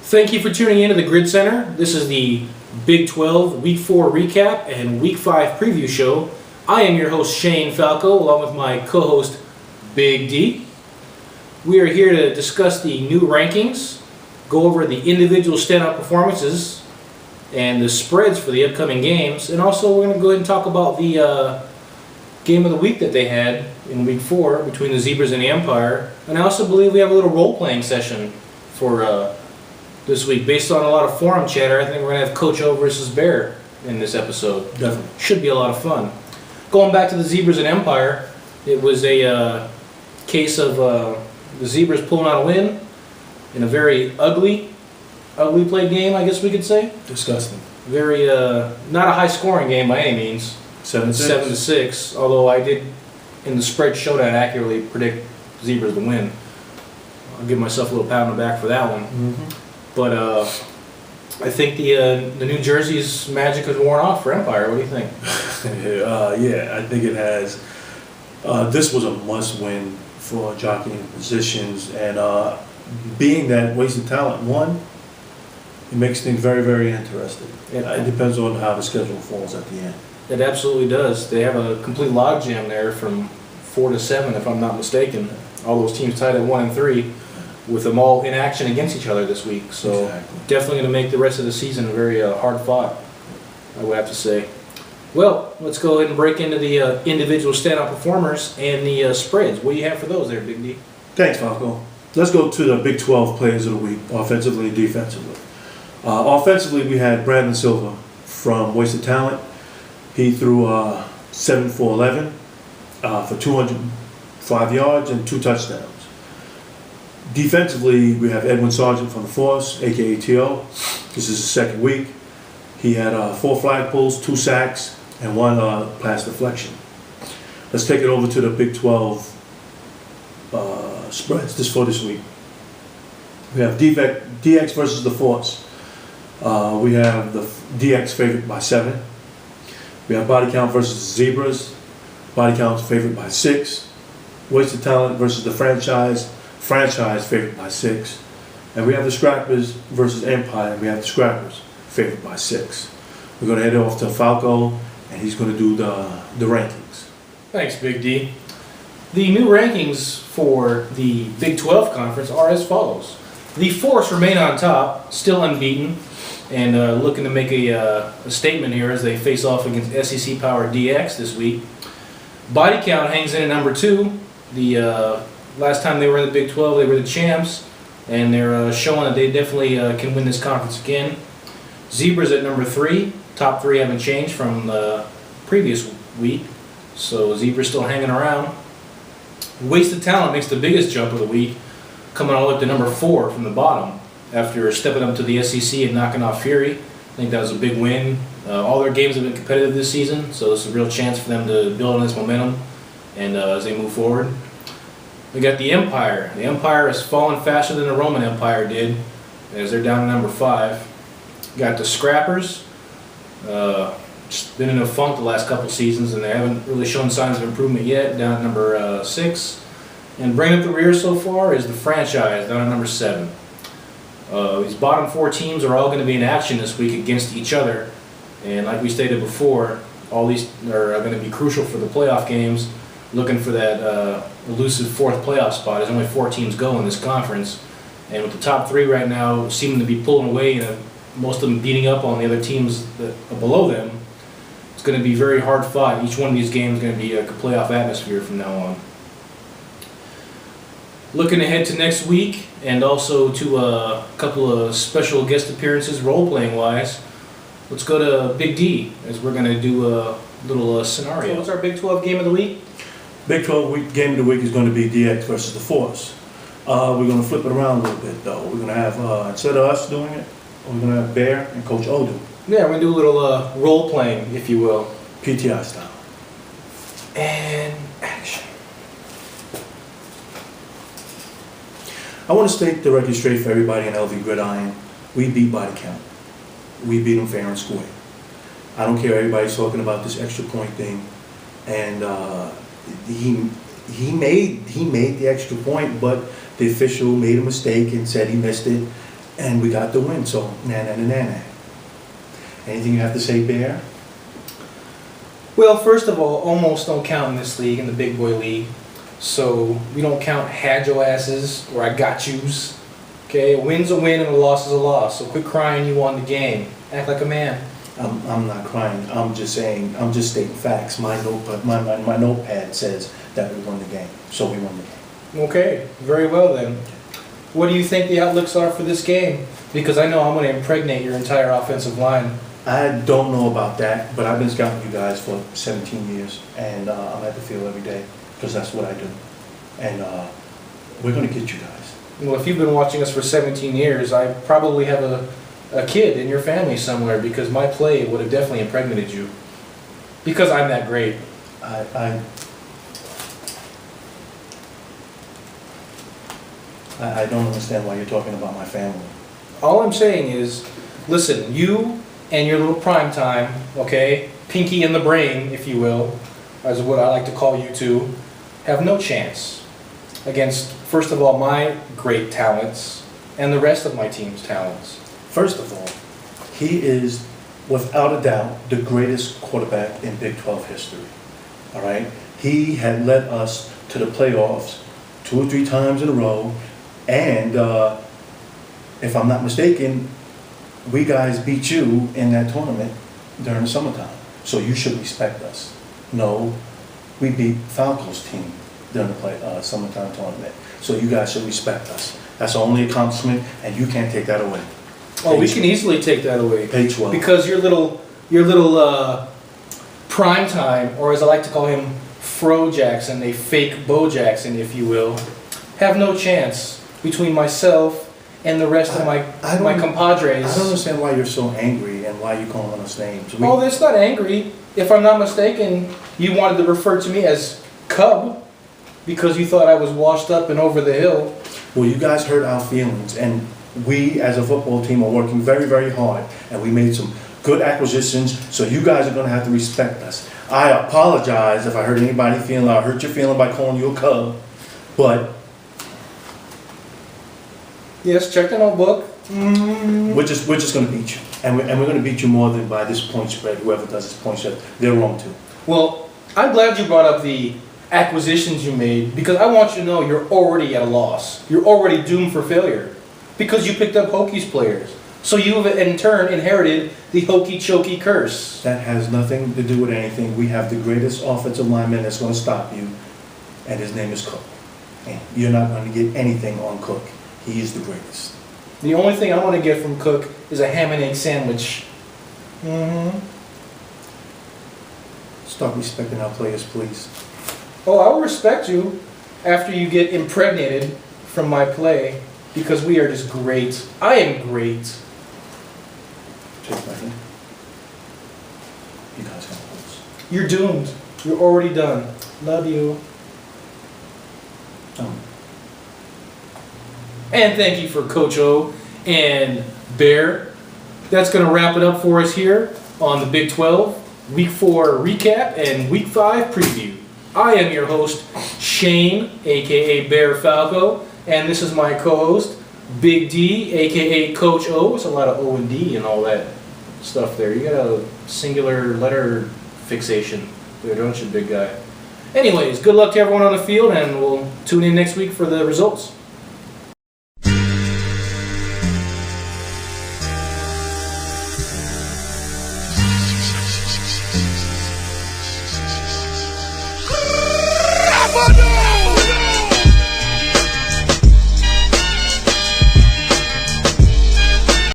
Thank you for tuning in to the GridCenter. This is the Big 12 Week 4 recap and Week 5 preview show. I am your host, Shane Falco, along with my co-host, Big D. We are here to discuss the new rankings, go over the individual standout performances, and the spreads for the upcoming games, and also we're going to go ahead and talk about the game of the week that they had in Week 4 between the Zebras and the Empire. And I also believe we have a little role-playing session for this week. Based on a lot of forum chatter, I think we're going to have Coach O versus Bear in this episode. Definitely. Should be a lot of fun. Going back to the Zebras and Empire, it was a case of the Zebras pulling out a win in a very ugly played game, I guess we could say. Disgusting. Very, not a high-scoring game by any means. 7-6, although I did, in the spread showdown, accurately predict Zebras to win. I'll give myself a little pat on the back for that one. Mm-hmm. But I think the New Jersey's magic has worn off for Empire. What do you think? Yeah, I think it has. This was a must-win for jockeying positions, and being that wasted talent won, it makes things very, very interesting. It depends on how the schedule falls at the end. It absolutely does. They have a complete logjam there from 4 to 7, if I'm not mistaken. All those teams tied at 1 and 3, with them all in action against each other this week. So Exactly. Definitely going to make the rest of the season very hard fought, I would have to say. Well, let's go ahead and break into the individual standout performers and the spreads. What do you have for those there, Big D? Thanks, Falco. Let's go to the Big 12 players of the week, offensively and defensively. Offensively, we had Brandon Silva from Wasted Talent. He threw 7 for 11 for 205 yards and 2 touchdowns. Defensively, we have Edwin Sargent from the Force, aka T.O. This is his second week. He had 4 flag pulls, 2 sacks, and 1 pass deflection. Let's take it over to the Big 12 spreads this week. We have DX versus the Force. We have the DX favored by 7. We have Body Count versus the Zebras. Body Count favored by 6. Wasted Talent versus the Franchise favored by 6. And we have the Scrappers versus Empire. We have the Scrappers favored by 6. We're going to head off to Falco, and he's going to do the rankings. Thanks, Big D. The new rankings for the Big 12 conference are as follows. The Force remain on top, still unbeaten, and looking to make a statement here as they face off against SEC Power DX this week. Body Count hangs in at number 2. The last time they were in the Big 12, they were the champs, and they're showing that they definitely can win this conference again. Zebras at number 3. Top 3 haven't changed from the previous week, so Zebras still hanging around. Wasted Talent makes the biggest jump of the week, coming all up to number 4 from the bottom after stepping up to the SEC and knocking off Fury. I think that was a big win. All their games have been competitive this season, so it's a real chance for them to build on this momentum and as they move forward. We got the Empire. The Empire has fallen faster than the Roman Empire did, as they're down to number 5. Got the Scrappers. Just been in a funk the last couple seasons, and they haven't really shown signs of improvement yet, down at number 6. And bringing up the rear so far is the Franchise, down at number 7. These bottom 4 teams are all going to be in action this week against each other. And like we stated before, all these are going to be crucial for the playoff games, looking for that elusive 4th playoff spot. There's only 4 teams go in this conference. And with the top 3 right now seeming to be pulling away, and most of them beating up on the other teams that are below them, it's going to be very hard fought. Each one of these games is going to be a playoff atmosphere from now on. Looking ahead to next week, and also to a couple of special guest appearances role-playing wise, let's go to Big D, as we're going to do a little scenario. So what's our Big 12 game of the week? Big 12 game of the week is going to be DX versus the Force. We're going to flip it around a little bit, though. We're going to have, instead of us doing it, we're going to have Bear and Coach O do it. Yeah, we're going to do a little role-playing, if you will. PTI style. And action. I want to state the record straight for everybody in LV Gridiron. We beat Body Count. We beat them fair and square. I don't care, everybody's talking about this extra point thing. And he made the extra point, but the official made a mistake and said he missed it. And we got the win, so na. Anything you have to say, Bear? Well, first of all, almost don't count in this league, in the big boy league. So we don't count had your asses or I got yous. Okay, a win's a win and a loss is a loss. So quit crying you won the game. Act like a man. I'm not crying. I'm just saying. I'm just stating facts. My notepad says that we won the game, so we won the game. Okay, very well then. What do you think the outlooks are for this game? Because I know I'm going to impregnate your entire offensive line. I don't know about that, but I've been scouting you guys for 17 years, and I'm at the field every day because that's what I do. And we're going to get you guys. Well, if you've been watching us for 17 years, I probably have a kid in your family somewhere because my play would have definitely impregnated you. Because I'm that great. I don't understand why you're talking about my family. All I'm saying is, listen, you and your little prime time, okay, pinky in the brain, if you will, as what I like to call you two, have no chance against, first of all, my great talents and the rest of my team's talents. First of all, he is, without a doubt, the greatest quarterback in Big 12 history. All right? He had led us to the playoffs 2 or 3 times in a row, and if I'm not mistaken, we guys beat you in that tournament during the summertime. So you should respect us. No, we beat Falco's team during the summertime tournament. So you guys should respect us. That's the only accomplishment, and you can't take that away. Oh, we can easily take that away. Page 12. Because your little prime time, or as I like to call him, Fro Jackson, a fake Bo Jackson, if you will, have no chance between myself and the rest of my compadres. I don't understand why you're so angry and why you're calling us names. Oh, that's not angry. If I'm not mistaken, you wanted to refer to me as Cub because you thought I was washed up and over the hill. Well, you guys hurt our feelings, and we as a football team are working very, very hard, and we made some good acquisitions, so you guys are going to have to respect us. I apologize if I hurt anybody feeling, I hurt your feeling by calling you a Cub, but yes, check the notebook. we're just going to beat you, and we're going to beat you more than by this point spread. Whoever does this point spread, they're wrong too. Well, I'm glad you brought up the acquisitions you made because I want you to know you're already at a loss. You're already doomed for failure because you picked up Hokies players. So you have in turn inherited the hokey chokey curse. That has nothing to do with anything. We have the greatest offensive lineman that's going to stop you, and his name is Cook. And you're not going to get anything on Cook. He is the greatest. The only thing I want to get from Cook is a ham and egg sandwich. Start respecting our players, please. Oh, I will respect you after you get impregnated from my play because we are just great. I am great. Chase back in. You guys got holes. You're doomed. You're already done. Love you. And thank you for Coach O and Bear. That's going to wrap it up for us here on the Big 12 Week 4 recap and Week 5 preview. I am your host, Shane, aka Bear Falco, and this is my co-host, Big D, aka Coach O. It's a lot of O and D and all that stuff there. You got a singular letter fixation there, don't you, big guy? Anyways, good luck to everyone on the field, and we'll tune in next week for the results.